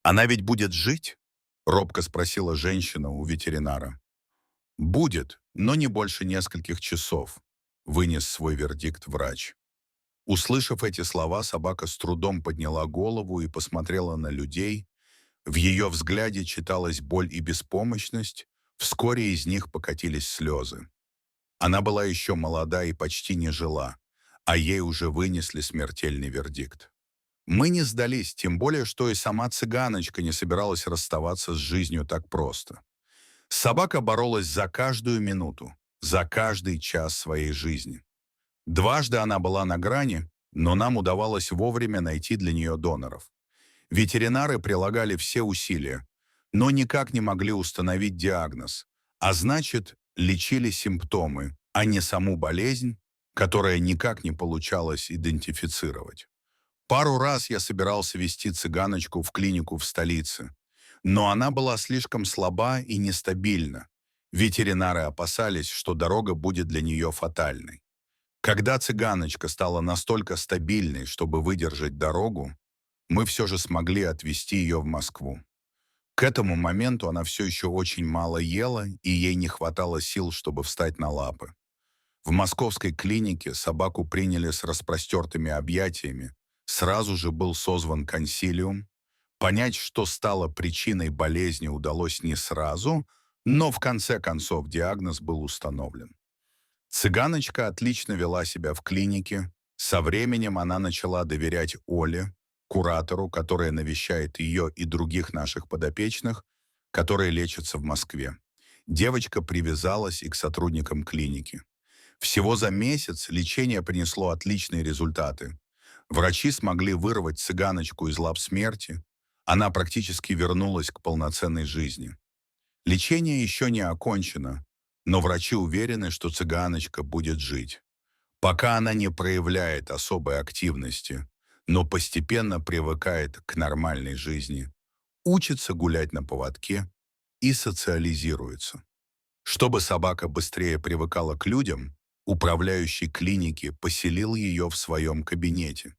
«Она ведь будет жить?» — робко спросила женщина у ветеринара. «Будет, но не больше нескольких часов», — вынес свой вердикт врач. Услышав эти слова, собака с трудом подняла голову и посмотрела на людей. В ее взгляде читалась боль и беспомощность, вскоре из них покатились слезы. Она была еще молода и почти не жила, а ей уже вынесли смертельный вердикт. Мы не сдались, тем более, что и сама цыганочка не собиралась расставаться с жизнью так просто. Собака боролась за каждую минуту, за каждый час своей жизни. Дважды она была на грани, но нам удавалось вовремя найти для нее доноров. Ветеринары прилагали все усилия, но никак не могли установить диагноз, а значит, лечили симптомы, а не саму болезнь, которая никак не получалось идентифицировать. Пару раз я собирался везти цыганочку в клинику в столице, но она была слишком слаба и нестабильна. Ветеринары опасались, что дорога будет для нее фатальной. Когда цыганочка стала настолько стабильной, чтобы выдержать дорогу, мы все же смогли отвезти ее в Москву. К этому моменту она все еще очень мало ела, и ей не хватало сил, чтобы встать на лапы. В московской клинике собаку приняли с распростертыми объятиями. Сразу же был созван консилиум. Понять, что стало причиной болезни, удалось не сразу, но в конце концов диагноз был установлен. Цыганочка отлично вела себя в клинике. Со временем она начала доверять Оле, куратору, которая навещает ее и других наших подопечных, которые лечатся в Москве. Девочка привязалась и к сотрудникам клиники. Всего за месяц лечение принесло отличные результаты. Врачи смогли вырвать цыганочку из лап смерти. Она практически вернулась к полноценной жизни. Лечение еще не окончено, но врачи уверены, что цыганочка будет жить. Пока она не проявляет особой активности, но постепенно привыкает к нормальной жизни, учится гулять на поводке и социализируется. Чтобы собака быстрее привыкала к людям, управляющий клиники поселил ее в своем кабинете,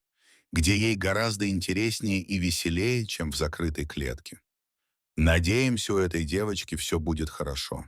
где ей гораздо интереснее и веселее, чем в закрытой клетке. Надеемся, у этой девочки все будет хорошо.